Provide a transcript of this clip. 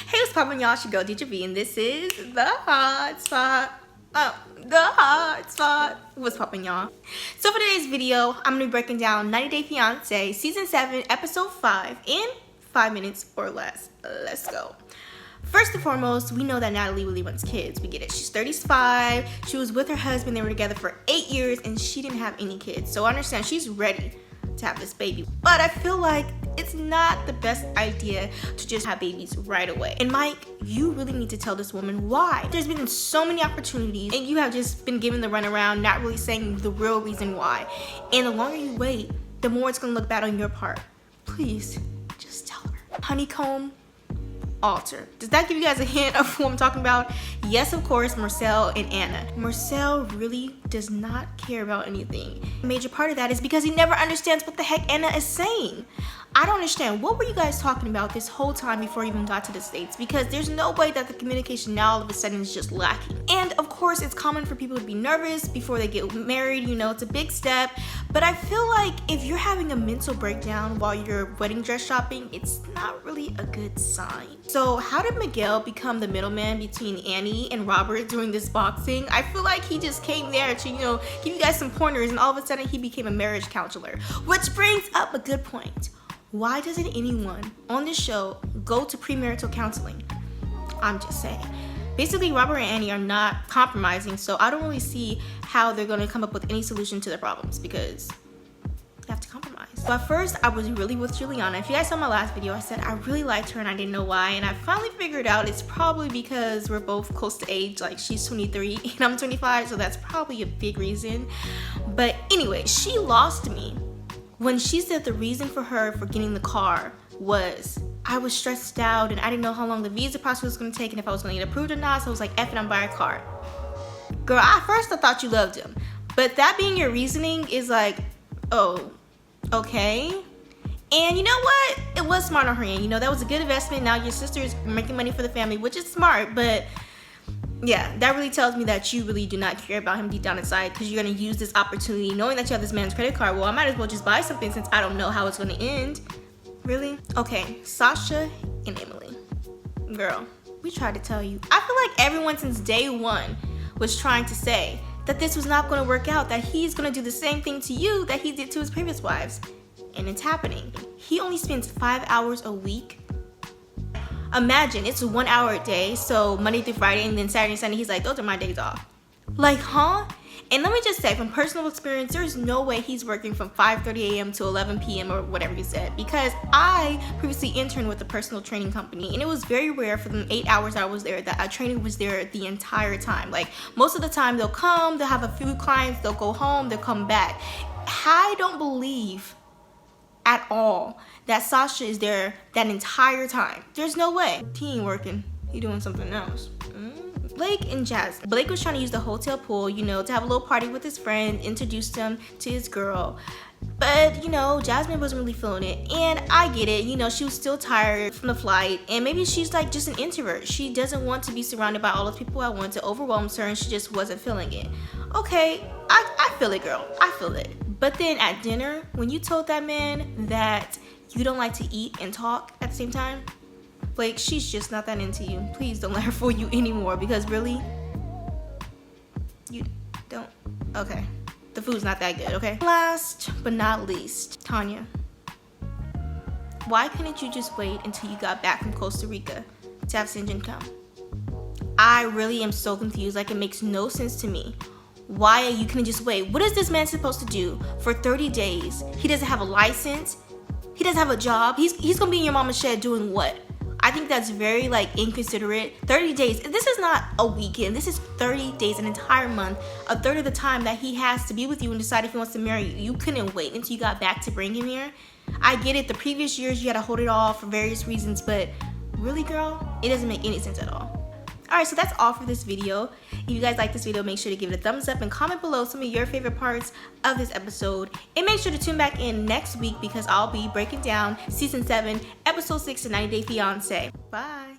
Hey, what's poppin', y'all? It's your girl, DJ B, and this is the hot spot. The hot spot. What's poppin', y'all? So for today's video, I'm gonna be breaking down 90 Day Fiancé Season 7, Episode 5 in 5 minutes or less. Let's go. First and foremost, we know that Natalie really wants kids. We get it. She's 35. She was with her husband. They were together for 8 years, and she didn't have any kids. So I understand she's ready to have this baby. But I feel like it's not the best idea to just have babies right away. And Mike, you really need to tell this woman why. There's been so many opportunities, and you have just been given the runaround, not really saying the real reason why. And the longer you wait, the more it's gonna look bad on your part. Please, just tell her. Honeycomb altar. Does that give you guys a hint of who I'm talking about? Yes, of course, Marcel and Anna. Marcel really does not care about anything. A major part of that is because he never understands what the heck Anna is saying. I don't understand. What were you guys talking about this whole time before you even got to the States? Because there's no way that the communication now all of a sudden is just lacking. And of course, it's common for people to be nervous before they get married. You know, it's a big step. But I feel like if you're having a mental breakdown while you're wedding dress shopping, it's not really a good sign. So how did Miguel become the middleman between Annie and Robert during this boxing? I feel like he just came there to, you know, give you guys some pointers, and all of a sudden he became a marriage counselor. Which brings up a good point. Why doesn't anyone on this show go to premarital counseling? I'm just saying. Basically, Robert and Annie are not compromising, so I don't really see how they're going to come up with any solution to their problems because they have to compromise. But first, I was really with Giuliana. If you guys saw my last video, I said I really liked her and I didn't know why, and I finally figured out it's probably because we're both close to age. Like, she's 23 and I'm 25, so that's probably a big reason. But anyway, she lost me when she said the reason for her for getting the car was I was stressed out and I didn't know how long the visa process was going to take and if I was going to get approved or not, so I was like, F it, I'm buying a car. Girl, at first I thought you loved him, but that being your reasoning is like, oh, okay. And you know what? It was smart on her end. You know, that was a good investment. Now your sister is making money for the family, which is smart, but yeah, that really tells me that you really do not care about him deep down inside, because you're going to use this opportunity knowing that you have this man's credit card. Well, I might as well just buy something since I don't know how it's going to end. Really? Okay, Sasha and Emily. Girl, we tried to tell you. I feel like everyone since day one was trying to say that this was not going to work out, that he's going to do the same thing to you that he did to his previous wives. And it's happening. He only spends 5 hours a week. Imagine, it's 1 hour a day, so Monday through Friday, and then Saturday and Sunday, he's like, those are my days off. Like, huh? And let me just say, from personal experience, there's no way he's working from 5:30 a.m. to 11 p.m. or whatever you said, because I previously interned with a personal training company, and it was very rare for the 8 hours I was there that a trainer was there the entire time. Like, most of the time, they'll come, they'll have a few clients, they'll go home, they'll come back. I don't believe at all that Sasha is there that entire time. There's no way. He ain't working. He doing something else. Blake and Jasmine. Blake was trying to use the hotel pool, you know, to have a little party with his friend, introduced him to his girl. But, you know, Jasmine wasn't really feeling it. And I get it, you know, she was still tired from the flight. And maybe she's like just an introvert. She doesn't want to be surrounded by all those people at once. It overwhelms her and she just wasn't feeling it. Okay, I feel it, girl. I feel it. But then at dinner, when you told that man that you don't like to eat and talk at the same time, Blake, she's just not that into you. Please don't let her fool you anymore, because really, you don't. Okay, the food's not that good, okay? Last but not least, Tanya. Why couldn't you just wait until you got back from Costa Rica to have St. John come? I really am so confused. Like, it makes no sense to me. Why you couldn't just wait? What is this man supposed to do for 30 days? He doesn't have a license. He doesn't have a job. He's gonna be in your mama's shed doing what? I think that's very, like, inconsiderate. 30 days. This is not a weekend. This is 30 days, an entire month, a third of the time that he has to be with you and decide if he wants to marry you. You couldn't wait until you got back to bring him here. I get it. The previous years you had to hold it off for various reasons, but really, girl, it doesn't make any sense at all. Alright, so that's all for this video. If you guys like this video, make sure to give it a thumbs up and comment below some of your favorite parts of this episode. And make sure to tune back in next week because I'll be breaking down Season 7, Episode 6 of 90 Day Fiancé. Bye!